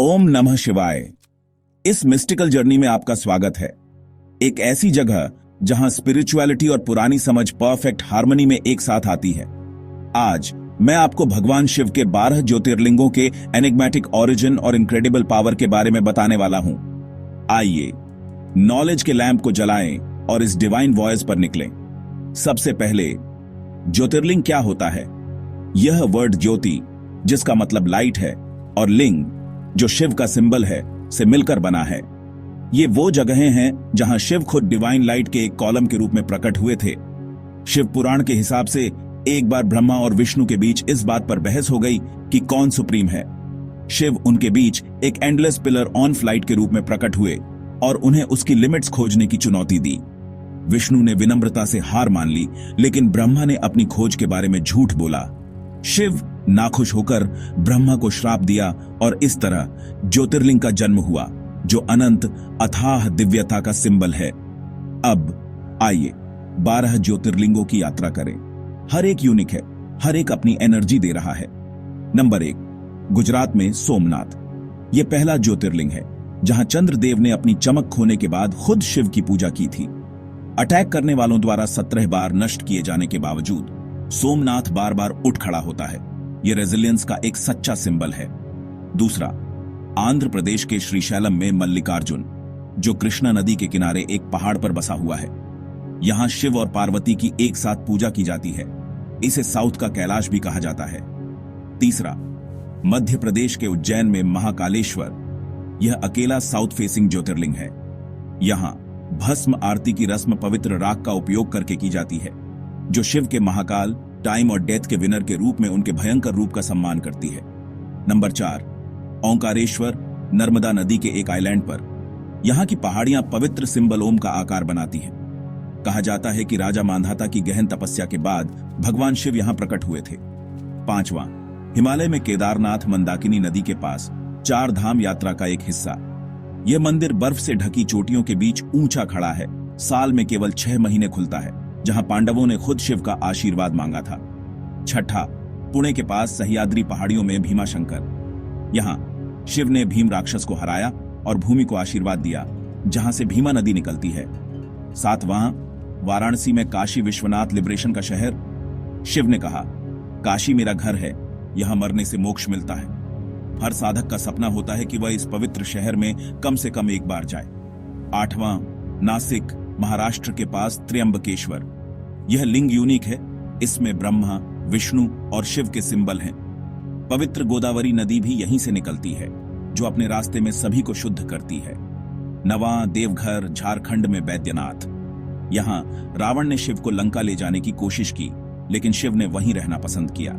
ओम नमः शिवाय। इस मिस्टिकल जर्नी में आपका स्वागत है। एक ऐसी जगह जहां स्पिरिचुअलिटी और पुरानी समझ परफेक्ट हार्मनी में एक साथ आती है। आज मैं आपको भगवान शिव के 12 ज्योतिर्लिंगों के एनिग्मेटिक ओरिजिन और इनक्रेडिबल पावर के बारे में बताने वाला हूं। आइए नॉलेज के लैंप को जलाएं और इस डिवाइन वॉयस पर निकलें। सबसे पहले, ज्योतिर्लिंग क्या होता है? यह वर्ड ज्योति, जिसका मतलब लाइट है, और लिंग, जो शिव का सिंबल है, से मिलकर बना है। ये वो जगहें हैं जहां शिव खुद डिवाइन लाइट के एक कॉलम के रूप में प्रकट हुए थे। शिव पुराण के हिसाब से एक बार ब्रह्मा और विष्णु के बीच इस बात पर बहस हो गई कि कौन सुप्रीम है। शिव उनके बीच एक एंडलेस पिलर ऑन फ्लाइट के रूप में प्रकट हुए और उन्हें उसकी लिमिट्स खोजने की चुनौती दी। विष्णु ने विनम्रता से हार मान ली, लेकिन ब्रह्मा ने अपनी खोज के बारे में झूठ बोला। शिव नाखुश होकर ब्रह्मा को श्राप दिया और इस तरह ज्योतिर्लिंग का जन्म हुआ, जो अनंत अथाह दिव्यता का सिंबल है। अब आइए 12 ज्योतिर्लिंगों की यात्रा करें। हर एक यूनिक है, हर एक अपनी एनर्जी दे रहा है। नंबर 1, गुजरात में सोमनाथ। यह पहला ज्योतिर्लिंग है जहां चंद्रदेव ने अपनी चमक खोने के बाद खुद शिव की पूजा की थी। अटैक करने वालों द्वारा 17 बार नष्ट किए जाने के बावजूद सोमनाथ बार बार उठ खड़ा होता है। यह रेजिलियंस का एक सच्चा सिंबल है। दूसरा, आंध्र प्रदेश के श्रीशैलम में मल्लिकार्जुन, जो कृष्णा नदी के किनारे एक पहाड़ पर बसा हुआ है। यहां शिव और पार्वती की एक साथ पूजा की जाती है। इसे साउथ का कैलाश भी कहा जाता है। तीसरा, मध्य प्रदेश के उज्जैन में महाकालेश्वर। यह अकेला साउथ फेसिंग ज्योतिर्लिंग है। यहां भस्म आरती की रस्म पवित्र राख का उपयोग करके की जाती है, जो शिव के महाकाल, टाइम और डेथ के विनर के रूप में उनके भयंकर रूप का सम्मान करती है। नंबर 4, ओंकारेश्वर, नर्मदा नदी के एक आइलैंड पर। यहां की पहाड़ियां पवित्र सिंबल ओम का आकार बनाती हैं। कहा जाता है कि राजा मांधाता की गहन तपस्या के बाद भगवान शिव यहां प्रकट हुए थे। पांचवां, हिमालय में केदारनाथ मंदाकिनी नदी के पास 4 धाम यात्रा का एक हिस्सा। यह मंदिर बर्फ से ढकी चोटियों के बीच ऊंचा खड़ा है। साल में केवल 6 महीने खुलता है, जहां पांडवों ने खुद शिव का आशीर्वाद मांगा था। छठा, पुणे के पास सह्याद्री पहाड़ियों में भीमाशंकर। यहां शिव ने भीम राक्षस को हराया और भूमि को आशीर्वाद दिया, जहां से भीमा नदी निकलती है। सातवां, वाराणसी में काशी विश्वनाथ लिबरेशन का शहर। शिव ने कहा, काशी मेरा घर है, यहां मरने से मोक्ष मिलता है। हर साधक का सपना होता है कि वह इस पवित्र शहर में कम से कम एक बार जाए। आठवां, नासिक, महाराष्ट्र के पास त्र्यंबकेश्वर। यह लिंग यूनिक है। इसमें ब्रह्मा, विष्णु और शिव के सिंबल हैं। पवित्र गोदावरी नदी भी यहीं से निकलती है, जो अपने रास्ते में सभी को शुद्ध करती है। नवां, देवघर, झारखंड में बैद्यनाथ। यहां रावण ने शिव को लंका ले जाने की कोशिश की, लेकिन शिव ने वहीं रहना पसंद किया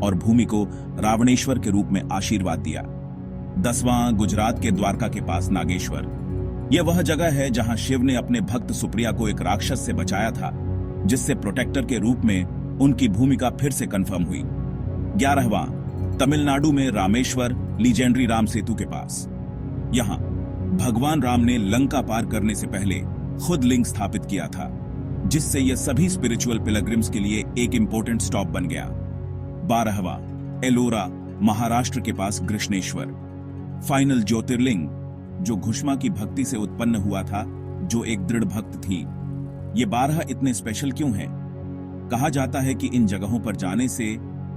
और भूमि को रावणेश्वर के रूप में आशीर्वाद दिया। 10वां, गुजरात के द्वारका के पास नागेश्वर। यह वह जगह है जहां शिव ने अपने भक्त सुप्रिया को एक राक्षस से बचाया था, जिससे प्रोटेक्टर के रूप में उनकी भूमिका फिर से कंफर्म हुई। 11वां, तमिलनाडु में रामेश्वर, लीजेंडरी राम सेतु के पास। यहां भगवान राम ने लंका पार करने से पहले खुद लिंग स्थापित किया था, जिससे यह सभी स्पिरिचुअल पिलग्रिम्स के लिए एक इंपॉर्टेंट स्टॉप बन गया। 12वां, एलोरा, महाराष्ट्र के पास कृष्णेश्वर। फाइनल ज्योतिर्लिंग, जो घुष्मा की भक्ति से उत्पन्न हुआ था, जो एक दृढ़ भक्त थी। ये 12 इतने स्पेशल क्यों हैं? कहा जाता है कि इन जगहों पर जाने से,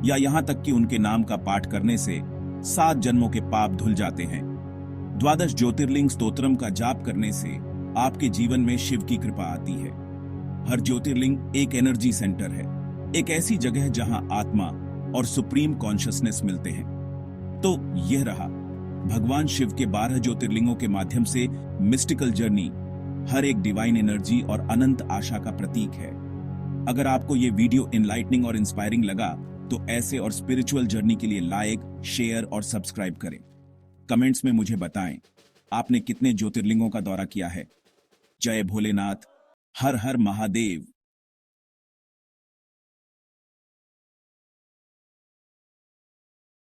या यहां तक कि उनके नाम का पाठ करने से 7 जन्मों के पाप धुल जाते हैं। 12 ज्योतिर्लिंग स्तोत्रम का जाप करने से आपके जीवन में शिव की कृपा आती है। हर ज्योतिर्लिंग एक एनर्जी सेंटर है, एक ऐसी जगह जहां आत्मा और सुप्रीम कॉन्शियसनेस मिलते हैं। तो यह रहा भगवान शिव के 12 ज्योतिर्लिंगों के माध्यम से मिस्टिकल जर्नी। हर एक डिवाइन एनर्जी और अनंत आशा का प्रतीक है। अगर आपको ये वीडियो इनलाइटनिंग और इंस्पायरिंग लगा, तो ऐसे और स्पिरिचुअल जर्नी के लिए लाइक, शेयर और सब्सक्राइब करें। कमेंट्स में मुझे बताएं, आपने कितने ज्योतिर्लिंगों का दौरा किया है। जय भोलेनाथ, हर हर महादेव।